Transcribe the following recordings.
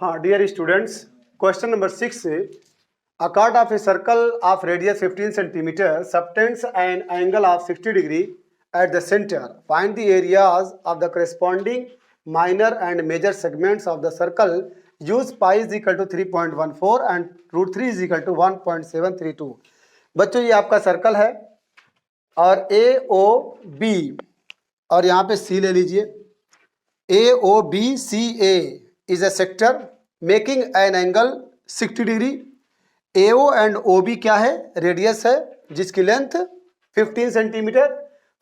हाँ dear students, question number 6 a chord of a circle of radius 15 centimeter subtends an angle of 60 degree at the center. Find the areas of the corresponding minor and major segments of the circle. Use pi is equal to 3.14 and root 3 is equal to 1.732. बच्चों ये आपका circle है और ए O B और यहाँ पे C ले लीजिए. A O B C A is a sector making an angle 60 degree. AO and OB क्या है? रेडियस है जिसकी लेंथ 15 सेंटीमीटर.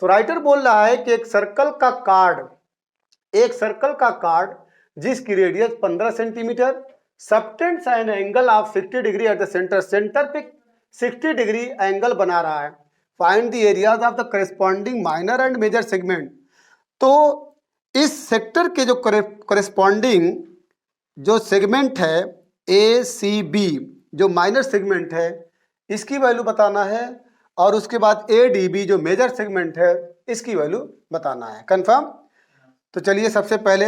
तो राइटर बोल रहा है कि एक सर्कल का कार्ड जिसकी radius 15 centimetre subtends an angle of 60 degree at the center पे 60 डिग्री एंगल बना रहा है. Find the areas of the corresponding minor and major segment. तो इस सेक्टर के जो करेस्पॉन्डिंग जो सेगमेंट है ए सी बी, जो माइनर सेगमेंट है, इसकी वैल्यू बताना है और उसके बाद ए डी बी जो मेजर सेगमेंट है इसकी वैल्यू बताना है. कंफर्म? तो चलिए सबसे पहले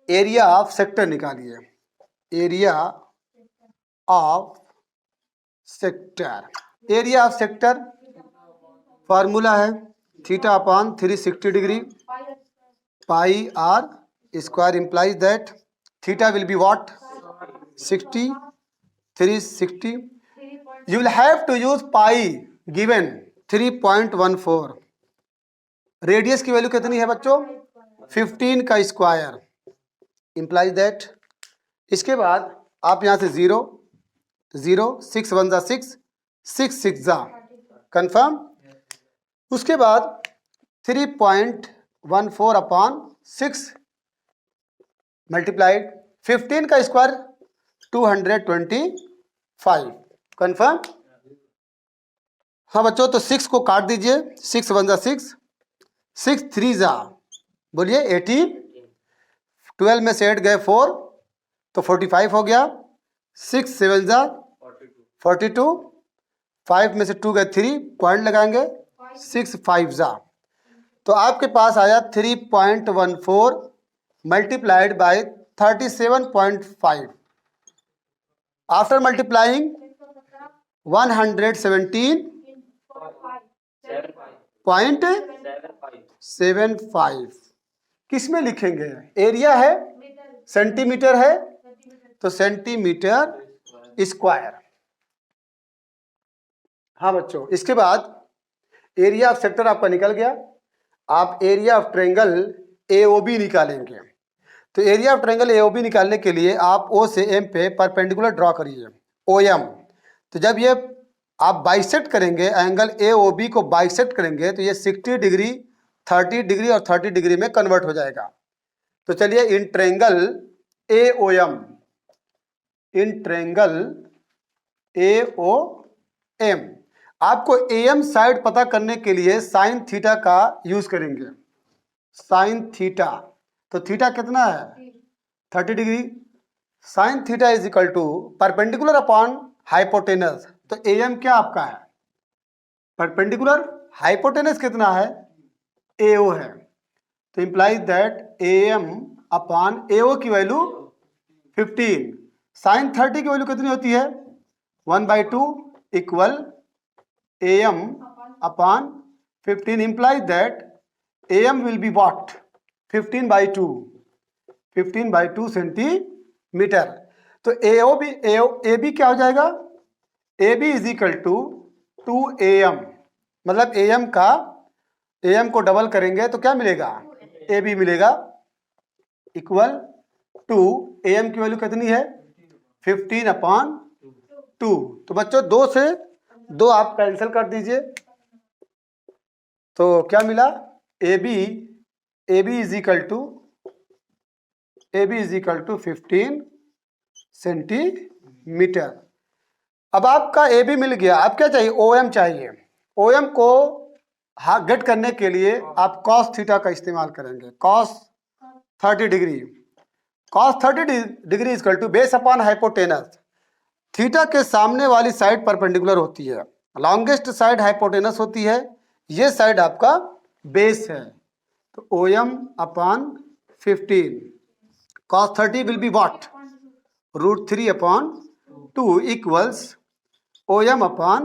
एरिया ऑफ सेक्टर निकालिए. Area of sector, area of sector formula है theta upon 360 degree pi r square implies that theta will be what? 60, 360. You will have to use pi given 3.14. Radius की value कितनी है बच्चों? 15 का square implies that. इसके बाद आप यहाँ से 0 0 6 1 6 6 6 कंफर्म. उसके बाद 3.14 अपॉन 6 मल्टीप्लाइड 15 का स्क्वायर 225 कंफर्म. हाँ बच्चों, तो 6 को काट दीजिए. 6 1 6 6 3 बोलिए 18. 12 में से 8 गए 4 तो 45 हो गया. 6 7 42. 5 में से 2 गए 3 पॉइंट लगाएंगे 6 5 तो आपके पास आया 3.14 multiplied by 37.5. After multiplying 117.75 किस में लिखेंगे? एरिया है, सेंटीमीटर है तो सेंटीमीटर स्क्वायर. हाँ बच्चों, इसके बाद एरिया ऑफ सेक्टर आपका निकल गया. आप एरिया ऑफ ट्रायंगल AOB निकालेंगे. तो एरिया ऑफ ट्रायंगल AOB निकालने के लिए आप O से M पे परपेंडिकुलर ड्रॉ करिए OM. तो जब ये आप बाइसेक्ट करेंगे, एंगल AOB को बाइसेक्ट करेंगे तो ये 60 डिग्री 30 डिग्री और 30 डिग्री में कन्वर्ट हो जाएगा. तो चलिए in triangle AOM, in triangle AOM आपको AM साइड पता करने के लिए साइन थीटा का यूज करेंगे. साइन थीटा, तो थीटा कितना है? 30 degree. Sine theta is equal to perpendicular upon hypotenuse. तो AM क्या आपका है? परपेंडिकुलर. हाइपोटेनस कितना है? AO है. तो implies that AM upon AO की वैल्यू 15. साइन 30 की वैल्यू कितनी होती है? 1/2 equal AM upon 15 implies that AM will be what? 15/2. 15/2 centimetre. तो AB क्या हो जाएगा? AB is equal to 2AM. मतलब AM को डबल करेंगे तो क्या मिलेगा? AB मिलेगा इक्वल टू AM की वैल्यू कितनी है? 15/2. तो बच्चों 2 से 2 आप कैंसिल कर दीजिए. तो क्या मिला? AB is equal to 15 centimetre. अब आपका AB मिल गया. अब क्या चाहिए? OM चाहिए. OM को गेट करने के लिए आप cos थीटा का इस्तेमाल करेंगे. cos 30 degree. cos 30 degree is equal to base upon hypotenuse. Theta के सामने वाली साइड परपेंडिकुलर होती है, लॉन्गेस्ट साइड हाइपोटेनस होती है, ये साइड आपका बेस है. तो OM upon 15 cos 30 will be what? √3/2 equals OM upon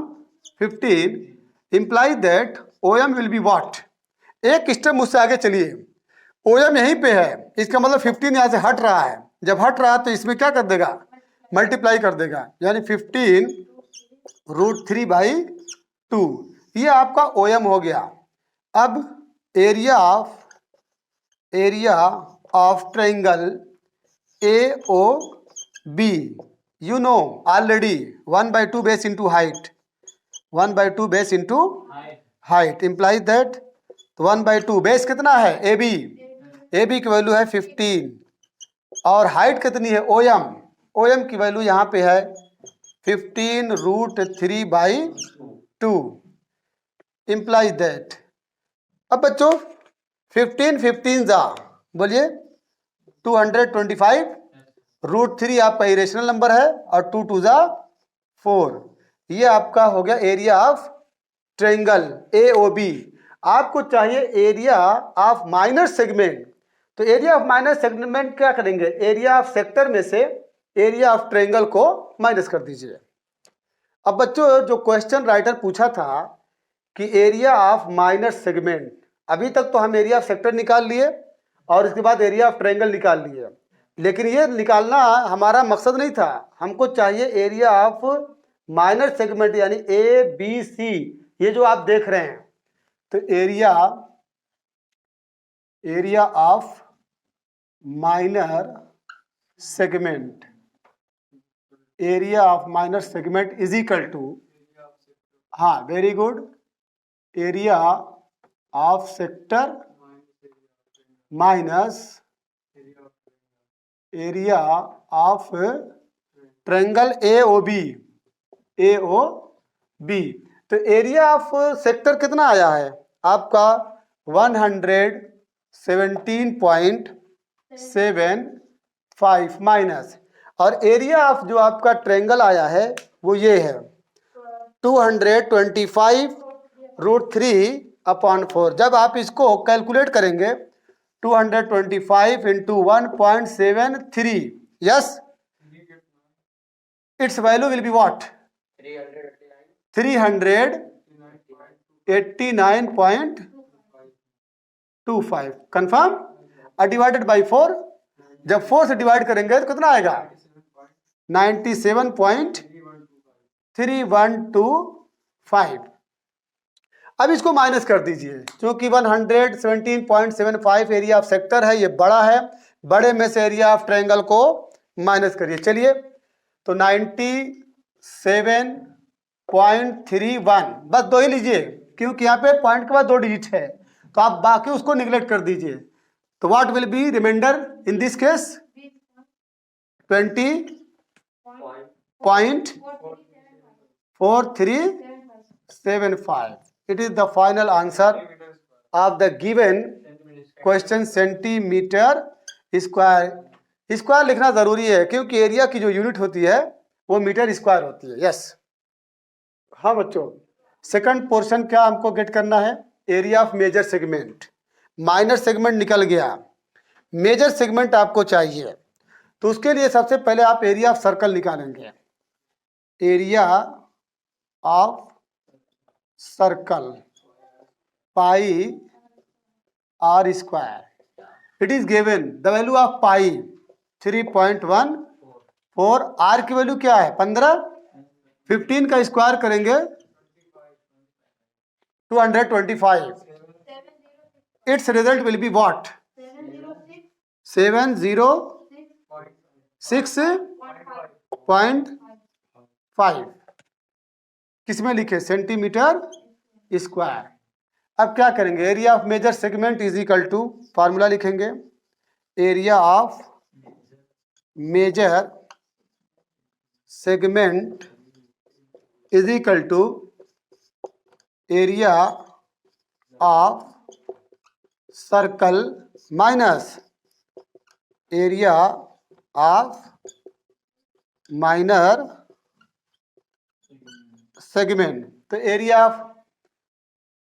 15 implies that OM will be what? एक स्टेप मुझसे आगे चलिए, OM यहीं पे है, इसका मतलब 15 यहाँ से हट रहा है, जब हट रहा है तो इसमें क्या कर देगा, मल्टीप्लाई कर देगा, यानी 15 √3/2, ये आपका OM हो गया। अब area of triangle AOB, you know already 1/2 base into height, 1/2 base into height implies that 1/2 base कितना है, AB की वैल्यू है 15 और हाइट कितनी है, OM की वैल्यू यहाँ पे है 15 √3/2 implies that। अब बच्चों 15 जा बोलिए 225, √3 आपका इरेशनल नंबर है और 2 2 जा 4, ये आपका हो गया एरिया ऑफ ट्रायंगल AOB। आपको चाहिए एरिया ऑफ माइनर सेगमेंट, तो एरिया ऑफ माइनर सेगमेंट क्या करेंगे, एरिया ऑफ सेक्टर में से एरिया ऑफ ट्रायंगल को माइनस कर दीजिए। अब बच्चों जो क्वेश्चन राइटर पूछा था कि एरिया ऑफ माइनर सेगमेंट, अभी तक तो हम एरिया ऑफ सेक्टर निकाल लिए और इसके बाद एरिया ऑफ ट्रायंगल निकाल लिए, लेकिन ये निकालना हमारा मकसद नहीं था, हमको चाहिए एरिया ऑफ माइनर सेगमेंट यानी ABC, ये जो आप देख रहे हैं, तो area of minor segment, area of minor segment is equal to, हाँ very good, area of sector minus area of triangle AOB। तो एरिया ऑफ सेक्टर कितना आया है आपका 117.75 माइनस, और एरिया ऑफ जो आपका ट्रायंगल आया है वो ये है 225 √3/4। जब आप इसको कैलकुलेट करेंगे 225 into 1.73, yes, its value will be what, 389.25 confirm, divided by 4, जब 4 से डिवाइड करेंगे तो कितना आएगा 97.3125। अब इसको माइनस कर दीजिए, क्योंकि 117.75 एरिया ऑफ सेक्टर है, ये बड़ा है, बड़े में से एरिया ऑफ ट्रायंगल को माइनस करिए। चलिए तो 97.31, बस 2 ही लीजिए क्योंकि यहाँ पे पॉइंट के बाद 2 डिजिट है, तो आप बाकी उसको निगलेक्ट कर दीजिए। तो what will be reminder in this case 20.4375। It is the final answer of the given question centimetre square. Square लिखना जरूरी है क्योंकि एरिया की जो यूनिट होती है वो मीटर स्क्वायर होती है। यस हाँ बच्चों, सेकंड पोर्शन क्या हमको गेट करना है, area of major segment. Minor segment निकल गया, मेजर सेगमेंट आपको चाहिए, तो उसके लिए सबसे पहले आप एरिया ऑफ सर्कल निकालेंगे। Area of circle pi r square, it is given the value of pi 3.14, r की वैल्यू क्या है 15, 15 का स्क्वायर करेंगे 225, its result will be what 706.5, किसमें लिखे सेंटीमीटर स्क्वायर। अब क्या करेंगे, area of major segment is equal to, formula लिखेंगे area of major segment is equal to area of circle minus area of minor segment. तो area of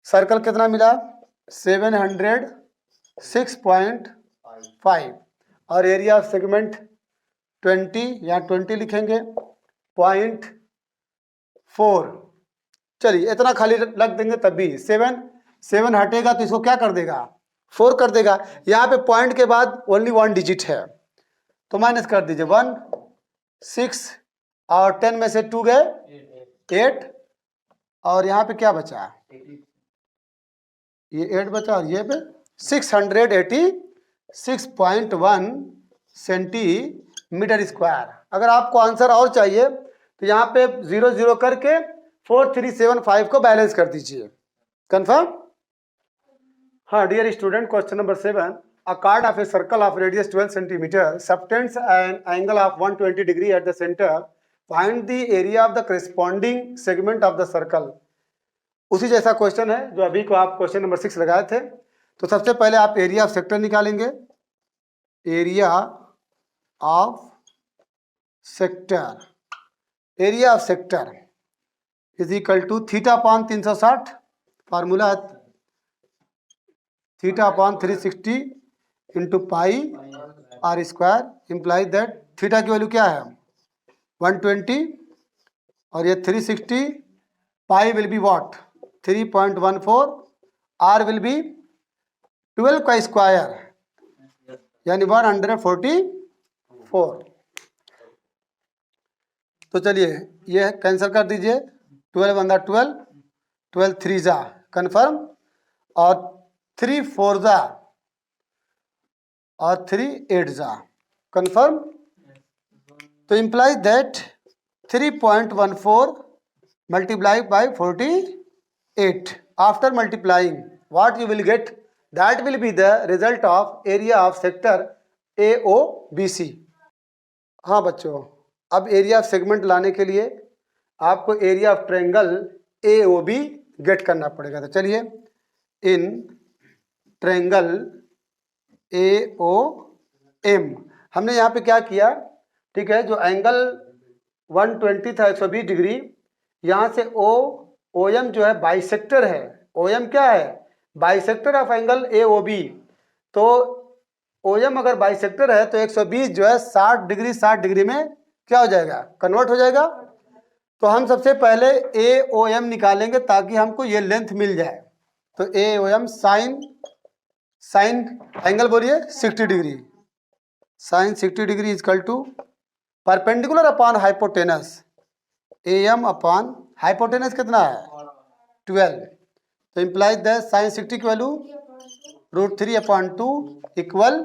circle कितना मिला 706.5 और एरिया ऑफ सेगमेंट 20, यहाँ 20 लिखेंगे, 0.4। चलिए इतना खाली लग देंगे तब भी 7 हटेगा तो इसको क्या कर देगा, 4 कर देगा। यहाँ पे पॉइंट के बाद ओनली 1 डिजिट है तो माइनस कर दीजिए, 1 6 और 10 में से 2 गए 8 और यहाँ पे क्या बचा, ये 8 बचा और ये पे 686.1 सेंटीमीटर स्क्वायर। अगर आपको आंसर और चाहिए तो यहाँ पे 0 0 करके 4375 को बैलेंस कर दीजिए। कंफर्म? हाँ dear student, question number 7, a chord of a circle of radius 12 centimeter subtends an angle of 120 degree at the center, find the area of the corresponding segment of the circle। उसी जैसा question है जो अभी को आप question number 6 लगाए थे। तो सबसे पहले आप एरिया ऑफ सेक्टर निकालेंगे, area of sector, area of sector is equal to theta upon 360, formula है theta upon 360 into pi r square, imply that theta की वैल्यू क्या है 120 और ये 360, pi will be what 3.14, r will be 12 का square यानी 144। तो चलिए ये कैंसिल कर दीजिए, 12 × 12, 12 3 जा कन्फर्म और 3 4 जा और 3 8 जा कन्फर्म। तो imply that 3.14 multiplied by 48, after multiplying what you will get, that will be the result of area of sector AOBC। हाँ बच्चों, अब एरिया ऑफ सेगमेंट लाने के लिए आपको area of triangle AOB get करना पड़ेगा। तो चलिए इन ट्रायंगल AOM हमने यहाँ पे क्या किया, ठीक है, जो एंगल 120 था 120 डिग्री, यहाँ से OM जो है बाइसेक्टर है, OM क्या है बाइसेक्टर ऑफ एंगल AOB। तो OM अगर बाइसेक्टर है तो 120 जो है 60 डिग्री में क्या हो जाएगा, कन्वर्ट हो जाएगा। तो हम सबसे पहले AOM निकालेंगे ताकि हमको ये लेंथ मिल जाए। तो AOM साइन एंगल बोलिए 60 degree, sine 60 degree is equal to perpendicular upon hypotenuse, AM upon hypotenuse कितना है 12। तो इम्प्लाइज दैट साइन 60 की वैल्यू √3/2 इक्वल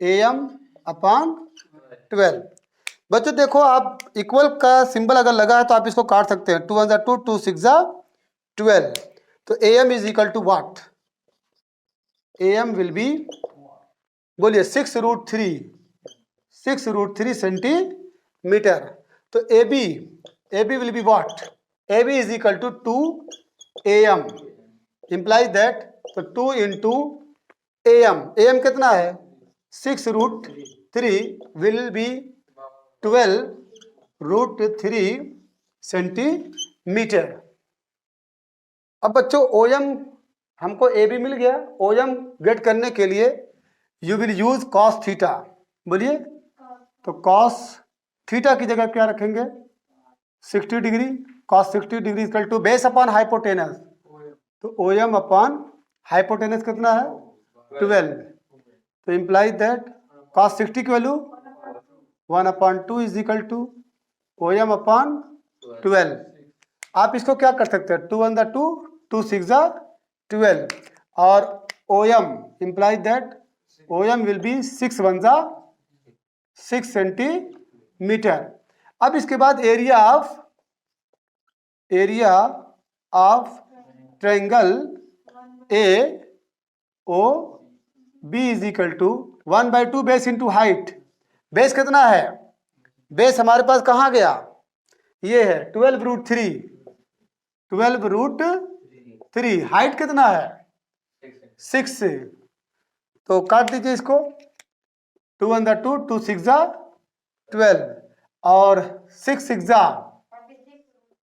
AM अपॉन 12। बच्चों देखो, आप इक्वल का सिंबल अगर लगा है तो आप इसको काट सकते हैं, 2 × 2 2 6 12। तो AM is equal to what, AM will be बोलिए 6√3 सेंटीमीटर। तो AB will be what, AB is equal to 2 AM, implies that तो 2 × AM कितना है 6√3 विल बी 12√3 सेंटीमीटर। अब बच्चों OM हमको AB मिल गया, OM गेट करने के लिए you will use cos theta, बोलिए। तो cos थीटा की जगह क्या रखेंगे 60 degree, cos 60 degree equal to base upon hypotenuse. तो OM अपॉन हाइपोटेनस कितना है 12। तो इम्प्लाइज दैट cos 60 की value 1/2 is equal to OM upon 12। आप इसको क्या कर सकते हैं 2 × 2 2 6 12 और OM implies that OM will be 6 × 1 6 centimetre. अब इसके बाद area of triangle AOB is equal to 1/2 base into height. Base कितना है, बेस हमारे पास कहाँ गया, ये है 12√3, हाइट कितना है 6। तो काट दीजिए इसको, 2 × 2 2 6 12 और 6 6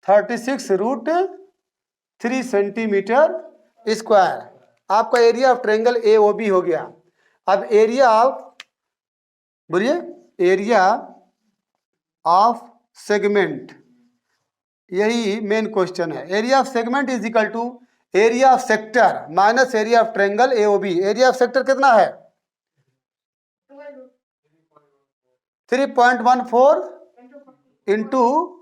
36√3 सेंटीमीटर स्क्वायर। आपका एरिया ऑफ ट्रायंगल AOB हो गया। अब एरिया ऑफ बोलिए एरिया ऑफ सेगमेंट, यही मेन क्वेश्चन है। Area of segment is equal to area of sector minus area of triangle AOB. Area of sector कितना है? 3.14 इंटू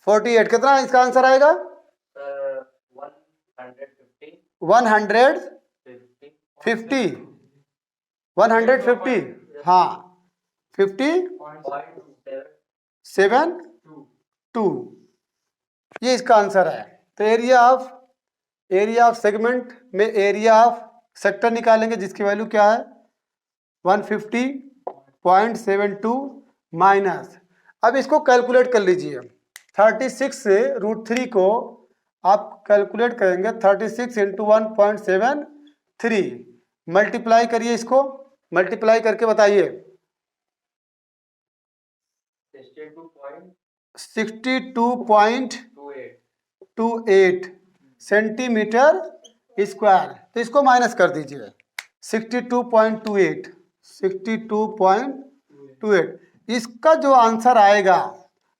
48, कितना इसका आंसर आएगा? 150 हाँ 50.72 ये इसका आंसर है। तो एरिया ऑफ सेगमेंट में एरिया ऑफ सेक्टर निकालेंगे जिसकी वैल्यू क्या है 150.72 माइनस, अब इसको कैलकुलेट कर लीजिए। 36 से √3 को आप कैलकुलेट करेंगे 36 इंटू 1.73 मल्टीप्लाई करिए, इसको मल्टीप्लाई करके बताइए 62.28 सेंटीमीटर स्क्वायर। तो इसको माइनस कर दीजिए 62.28 इसका जो आंसर आएगा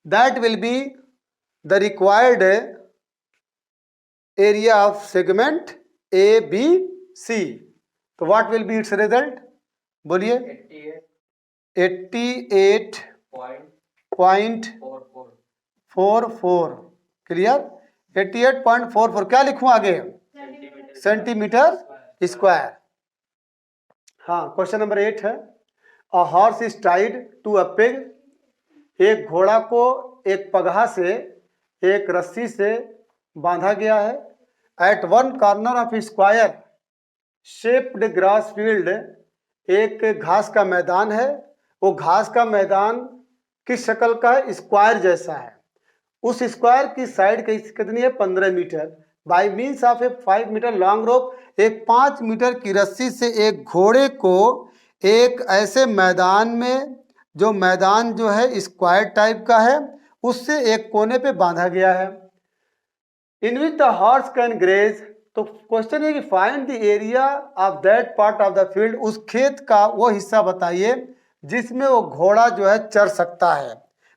that will be the required area of segment A B C. तो what will be its result? बोलिए 88.44। क्लियर? 88.44 क्या लिखूं आगे? Centimetre square. हाँ, क्वेश्चन नंबर 8 है a horse is tied to a pig. एक घोड़ा को एक पगहा से एक रस्सी से बांधा गया है। At one corner of square shaped grass field, एक घास का मैदान है। वो घास का मैदान किस शक्ल का है? स्क्वायर जैसा है। उस स्क्वायर की साइड कितनी है? 15 metre. By means of a 5 metre long rope, एक 5 मीटर की रस्सी से एक घोड़े को एक ऐसे मैदान में, जो मैदान जो है स्क्वायर टाइप का है, उससे एक कोने पे बांधा गया है। In which the horse can graze. तो क्वेश्चन है कि find the area of that part of the field. उस खेत का वो हिस्सा बताइए जिसमें वो घोड़ा जो है चर सकता है।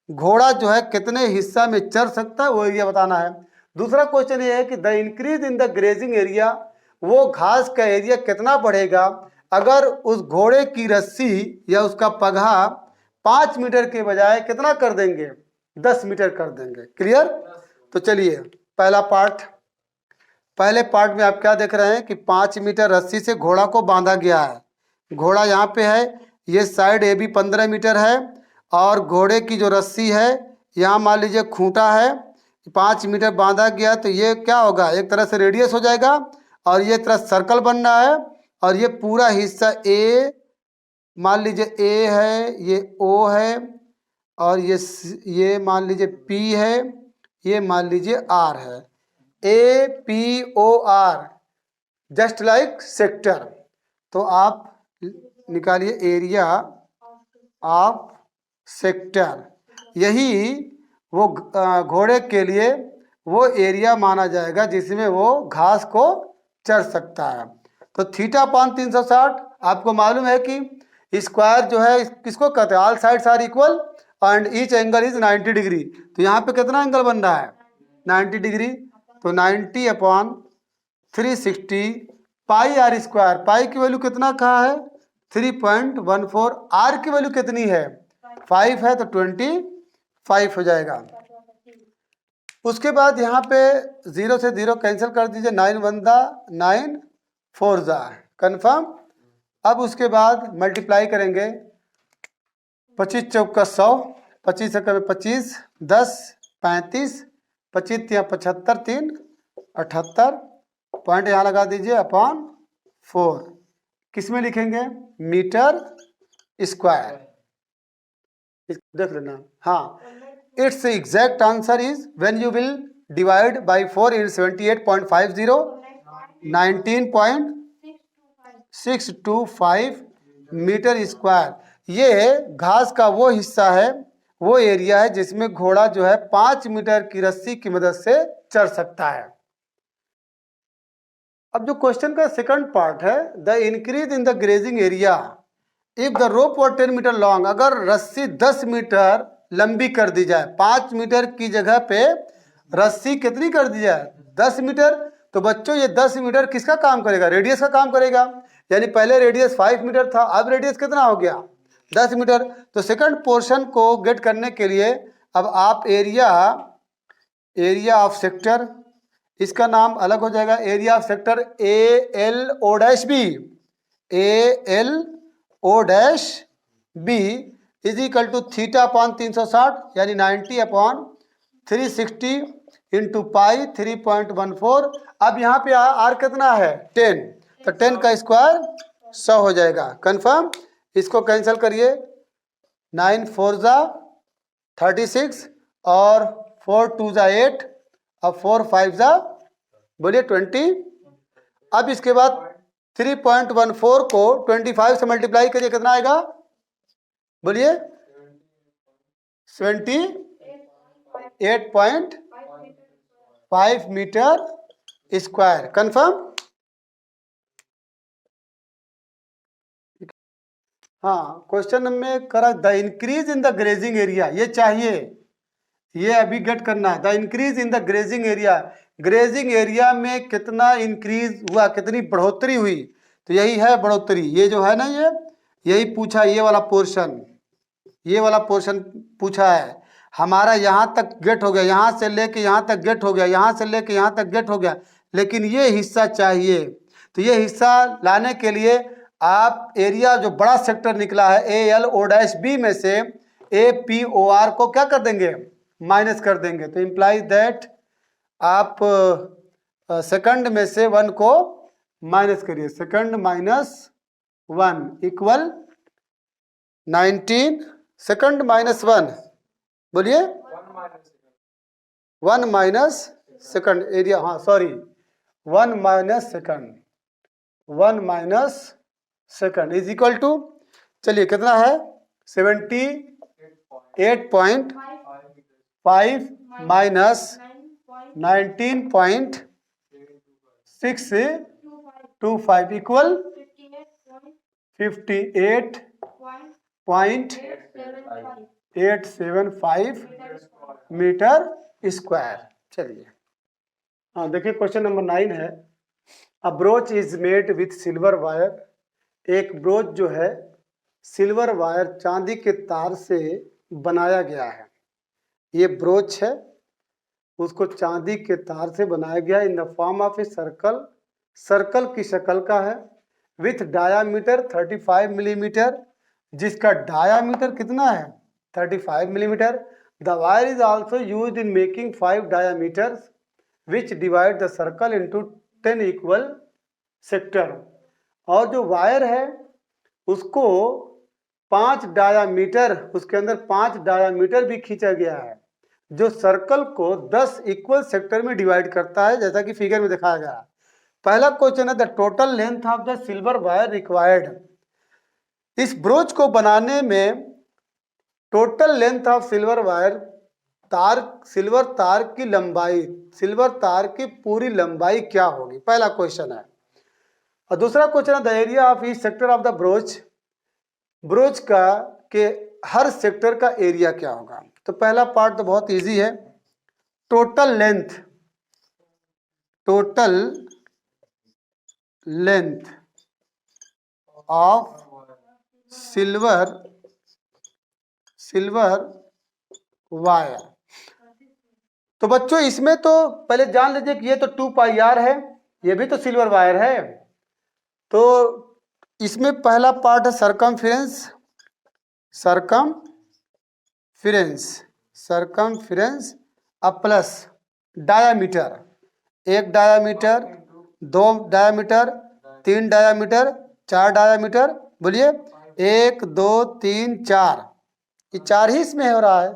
घोड़ा जो है कितने हिस्सा में चर सकता है वो एरिया बताना है। दूसरा क्वेश्चन ये है कि the increase in the grazing area, वो घास का एरिया कितना बढ़ेगा अगर उस घोड़े की रस्सी या उसका पगहा 5 मीटर के बजाय कितना कर देंगे? 10 मीटर कर देंगे। क्लियर? तो चलिए पहला पार्ट, पहले पार्ट में आप क्या देख रहे हैं कि 5 मीटर रस्सी से घोड़ा को बांधा गया है। घोड़ा यहाँ पे है, ये साइड ए भी 15 मीटर है और घोड़े की जो रस्सी है यहाँ मान लीजिए खूंटा है, 5 मीटर बांधा गया। तो ये क्या होगा? एक तरह से रेडियस हो जाएगा और ये तरह सर्कल बन रहा है और ये पूरा हिस्सा ए मान लीजिए ए है, ये ओ है और ये मान लीजिए पी है, ये मान लीजिए आर है। A P O R just like sector. तो आप निकालिए एरिया ऑफ सेक्टर, यही वो घोड़े के लिए वो एरिया माना जाएगा जिसमें वो घास को चर सकता है। तो θ/360 आपको मालूम है कि स्क्वायर जो है किसको कहते हैं? All sides are equal and each angle is 90 degree. तो यहाँ पे कितना एंगल बन रहा है? 90 डिग्री। तो 90/360 पाई आर स्क्वायर। पाई की वैल्यू कितना कहा है? 3.14। आर की वैल्यू कितनी है? 5 है, तो 25 हो जाएगा। उसके बाद यहाँ पे 0 से 0 कैंसिल कर दीजिए, 9 1 9 4 कन्फर्म। अब उसके बाद मल्टीप्लाई करेंगे 25 चौका 100, 25 से 25, 10 35, 25 या 75, 3 78, पॉइंट यहाँ लगा दीजिए अपॉन 4। किस में लिखेंगे? Metre square. देख लेना। हाँ, it's exact answer is when you will divide by 4 in 78.50 19.625 metre square. ये घास का वो हिस्सा है, वो एरिया है जिसमें घोड़ा जो है 5 मीटर की रस्सी की मदद से चढ़ सकता है। अब जो क्वेश्चन का सेकंड पार्ट है, the increase in the grazing area if the rope were 10 metre long, अगर रस्सी 10 मीटर लंबी कर दी जाए, 5 मीटर की जगह पे रस्सी कितनी कर दी जाए 10 मीटर, तो बच्चों ये 10 मीटर किसका काम करेगा, रेडियस का काम करेगा। यानी पहले रेडियस 5 मीटर था, अब रेडियस कितना हो गया 10 मीटर। तो सेकंड पोर्शन को गेट करने के लिए अब आप एरिया ऑफ सेक्टर, इसका नाम अलग हो जाएगा, area of sector ALO' B is equal to theta upon 360 यानी 90 अपॉन 360 इंटू पाई 3.14। अब यहाँ पे आर कितना है 10, तो 10 का स्क्वायर 100 हो जाएगा। कंफर्म, इसको कैंसिल करिए, 9 4 जा 36 और 4 2 जा 8 और 4 5 जा बोलिए 20। अब इसके बाद 3.14 को 25 से मल्टीप्लाई करिए, कितना आएगा बोलिए 78.5 मीटर स्क्वायर। कंफर्म, हाँ क्वेश्चन में करा the increase in the grazing area, ये चाहिए, ये अभी गेट करना है। The increase in the grazing area, grazing area में कितना इंक्रीज हुआ, कितनी बढ़ोतरी हुई, तो यही है बढ़ोतरी। ये जो है ना ये यही पूछा, ये वाला पोर्शन पूछा है हमारा। यहाँ तक गेट हो गया, यहाँ से लेके यहाँ तक गेट हो गया, यहाँ से लेके यहाँ तक गेट हो गया, लेकिन ये हिस्सा चाहिए। तो ये हिस्सा लाने के लिए आप एरिया जो बड़ा सेक्टर निकला है ALO' में से APOR को क्या कर देंगे, माइनस कर देंगे। तो इम्प्लाइज दैट आप सेकंड में से 1 को माइनस करिए, second minus 1 equal 19, second minus 1 बोलिए 1 माइनस सेकंड एरिया, हाँ sorry 1 minus second is equal to, चलिए कितना है 78.5 माइनस 19.625 इक्वल 58.875 मीटर स्क्वायर। चलिए हाँ देखिए क्वेश्चन नंबर 9 है, a brooch is made with silver wire, एक ब्रोच जो है सिल्वर वायर चांदी के तार से बनाया गया है। ये ब्रोच है, उसको चांदी के तार से बनाया गया in the form of a circle, circle की शक्ल का है, विथ डायामीटर 35 मिलीमीटर, जिसका डायामीटर कितना है 35 millimetre. The wire is also used in making 5 diameters which divide the circle into 10 equal sector. और जो वायर है उसको 5 डायामीटर, उसके अंदर 5 डायामीटर भी खींचा गया है, जो सर्कल को 10 इक्वल सेक्टर में डिवाइड करता है, जैसा कि फिगर में दिखाया गया। पहला क्वेश्चन है the total length of the silver wire required, इस ब्रोच को बनाने में total length of silver wire, तार सिल्वर तार की लंबाई, सिल्वर तार की पूरी लंबाई क्या होगी, पहला क्वेश्चन है। और दूसरा क्वेश्चन है the area of each sector of the broach, broach का के हर सेक्टर का एरिया क्या होगा। तो पहला पार्ट तो बहुत इजी है, total length of silver wire. तो बच्चों इसमें तो पहले जान लीजिए कि ये तो 2πr है, ये भी तो सिल्वर वायर है। तो इसमें पहला पार्ट है सरकमफ्रेंस अब plus diameter, 1 diameter 2 diameter 3 diameter 4 diameter, बोलिए 1 2 3 4, ये 4 ही इसमें हो रहा है,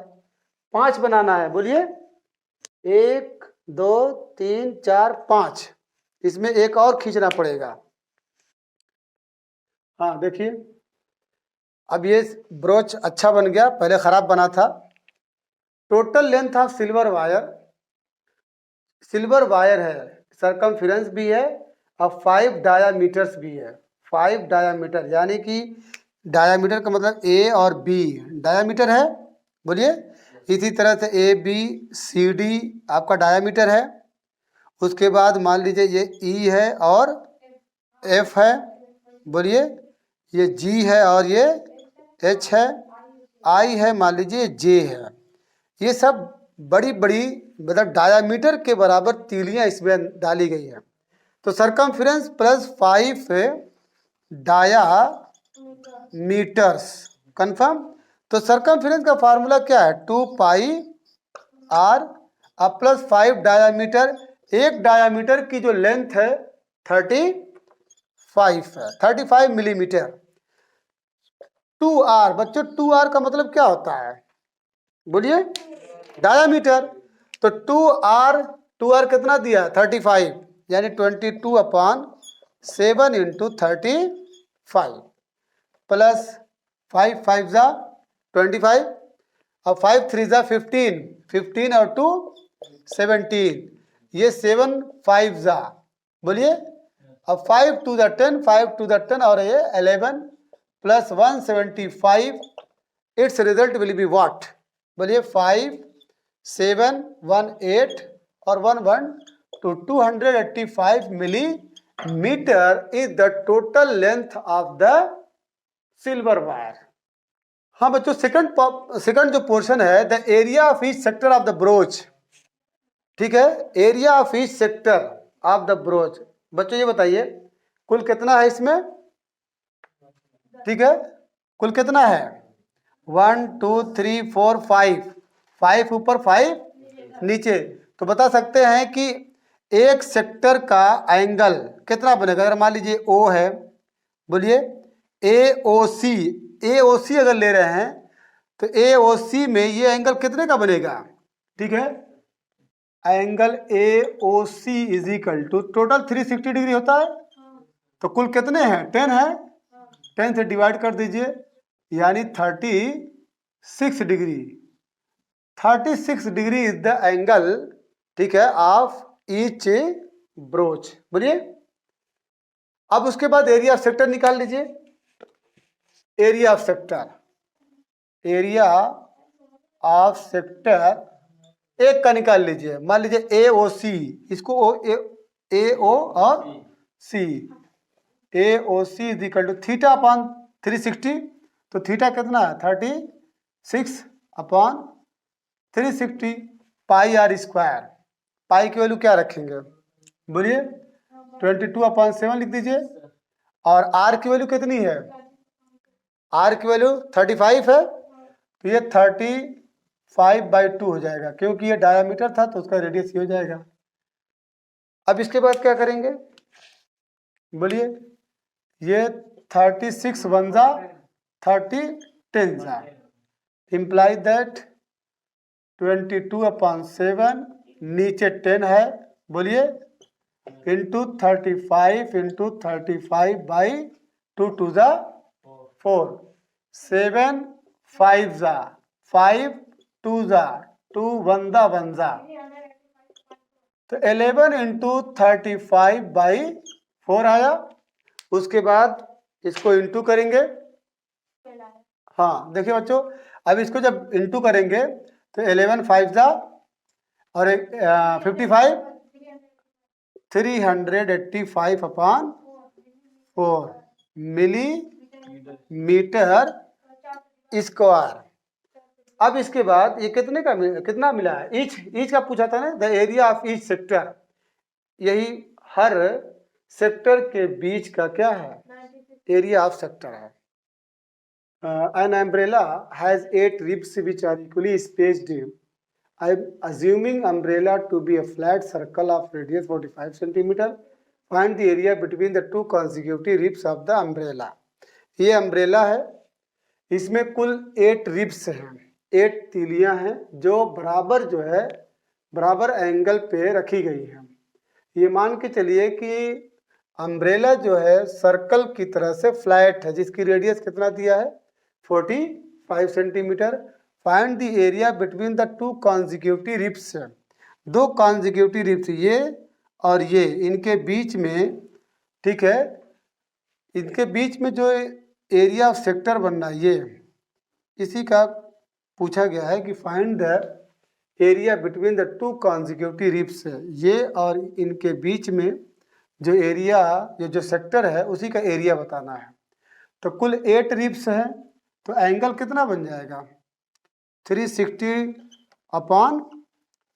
5 बनाना है, बोलिए 1 2 3 4 5, इसमें एक और खींचना पड़ेगा। हाँ देखिए अब ये ब्रोच अच्छा बन गया, पहले खराब बना था। Total length of silver wire है, सरकमफ्रेंस भी है और 5 डायामीटर्स भी है, 5 डायामीटर यानी कि डायामीटर का मतलब ए और बी डायामीटर है, बोलिए। इसी तरह से ए बी सी डी आपका डायामीटर है। उसके बाद मान लीजिए ये ई है और एफ है, बोलिए। ये जी है और ये एच है, आई है, मान लीजिए जे है। ये सब बड़ी बड़ी मतलब डायामीटर के बराबर तीलियां इसमें डाली गई है। तो circumference plus 5 diameters confirm. तो सरकमफ्रेंस का फार्मूला क्या है? 2 पाई आर अब प्लस 5 डायामीटर। एक डायामीटर की जो लेंथ है 35 है, 35 मिलीमीटर। 2r बच्चों, 2r का मतलब क्या होता है? बोलिए, डायामीटर। तो 2r कितना दिया? 35 यानी 22/7 इंटू 35 प्लस 5 5 जा 25 और 5 3 जा 15, 15 और 2 17, ये 7 5 जा, बोलिए। अब 5 2 जा 10, 5 2 जा 10 और ये 11 plus 175, it's result will be what? बोलिए 5 7 1 8 और 1 1 to 285 millimeter is the total length of the silver wire। हाँ बच्चों, सेकंड जो पोर्शन है, the area of each sector of the broach, ठीक है, area of each sector of the broach. बच्चों ये बताइए कुल कितना है इसमें? ठीक है, कुल कितना है? 1 2 3 4 5, 5 ऊपर 5 नीचे। तो बता सकते हैं कि एक सेक्टर का एंगल कितना बनेगा? अगर मान लीजिए ओ है, बोलिए ए ओ सी अगर ले रहे हैं तो ए ओ सी में ये एंगल कितने का बनेगा? ठीक है, angle A O C is equal to total 360 degree होता है। तो कुल कितने हैं? 10 है, 10 से डिवाइड कर दीजिए यानी 36 degree. 36 degree is the angle, ठीक है, ऑफ ईच ब्रोच, बोलिए। अब उसके बाद एरिया ऑफ सेक्टर निकाल लीजिए। Area of sector, area of sector एक का निकाल लीजिए। मान लीजिए ए ओ सी, इसको ए ओ और C, A O C is equal to theta upon 360। तो थीटा कितना है? 36/360 पाई आर स्क्वायर। पाई की वैल्यू क्या रखेंगे? बोलिए 22/7 लिख दीजिए। और आर की वैल्यू कितनी है? आर की वैल्यू 35 है, तो ये 35/2 हो जाएगा, क्योंकि ये डायामीटर था तो उसका रेडियस ये हो जाएगा। अब इसके बाद क्या करेंगे? बोलिए, ये 36 1 जा 30 10 जा, इम्प्लाई दैट 22/7 नीचे 10 है, बोलिए, इंटू 35 इंटू 35/2 2 जा 4, 7 5 जा 5 2 जा 2 1 जा 1 जा, तो 11 इंटू 35/4 आया। उसके बाद इसको इंटू करेंगे। हाँ देखिए बच्चों, अब इसको जब इंटू करेंगे तो 11 5 जा और 55 385/4 मिलीमीटर स्क्वायर। अब इसके बाद ये कितना मिला है? ईच का पूछा था ना, the area of each sector. यही हर सेक्टर के बीच का क्या है? एरिया ऑफ सेक्टर है। An umbrella has 8 ribs which are equally spaced. I am assuming umbrella to be a flat circle of radius 45 centimeter. Find the area between the two consecutive ribs of the umbrella. ये umbrella है, इसमें कुल 8 ribs हैं, 8 तीलियां हैं जो बराबर जो है बराबर एंगल पे रखी गई हैं। ये मान के चलिए कि अम्ब्रेला जो है सर्कल की तरह से फ्लैट है, जिसकी रेडियस कितना दिया है? 45 centimetre. Find the area between the two consecutive ribs. दो कॉन्जिक्यूटिव रिब्स, ये और ये, इनके बीच में, ठीक है, इनके बीच में जो एरिया ऑफ सेक्टर बनना, ये इसी का पूछा गया है कि find the area between the two consecutive ribs है, ये और इनके बीच में जो एरिया, ये जो सेक्टर है उसी का एरिया बताना है। तो कुल 8 रिब्स है, तो एंगल कितना बन जाएगा 360 अपॉन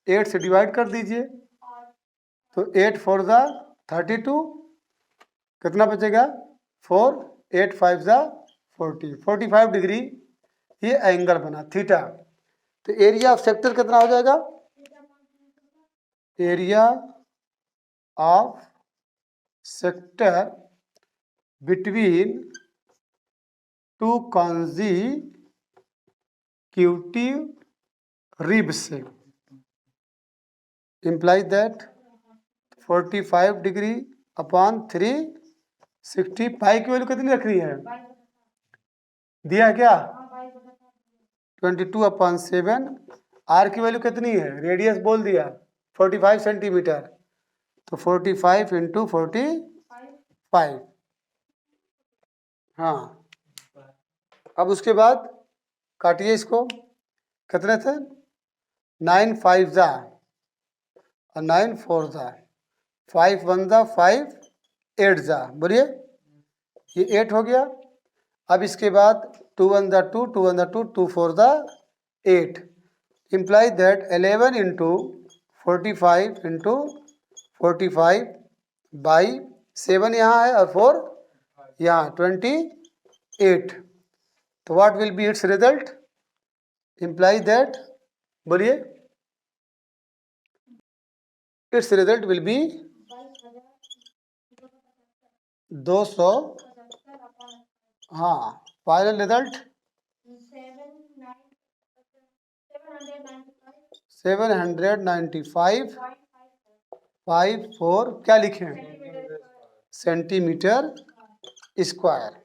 8 से डिवाइड कर दीजिए, तो 8 4 ज़ा 32, कितना बचेगा 4, 8 5 ज़ा 40, 45 डिग्री ये एंगल बना थीटा। तो एरिया ऑफ सेक्टर कितना हो जाएगा, area of sector between two consecutive ribs implies that 45 degree upon 360, पाई की वैल्यू कितनी रखनी है, दिया है क्या 22 अपॉन 7, आर की वैल्यू कितनी है, रेडियस बोल दिया 45 सेंटीमीटर, तो 45 इंटू 45। हाँ, अब उसके बाद काटिए इसको, कितने थे 9 5 ज़ा और 9 4 ज़ा, 5 1 ज़ा 5, 8 ज़ा, बोलिए ये 8 हो गया। अब इसके बाद 2 1 ज़ा 2, 2 1 ज़ा 2, 2 4 ज़ा 8, imply that 11 into 45 into 45 by 7 यहाँ है और 4 यहाँ 28, तो what will be its result, imply that, बोलिए इट्स रिजल्ट विल बी 200, हाँ फाइनल रिजल्ट 795.54 क्या लिखें सेंटीमीटर स्क्वायर।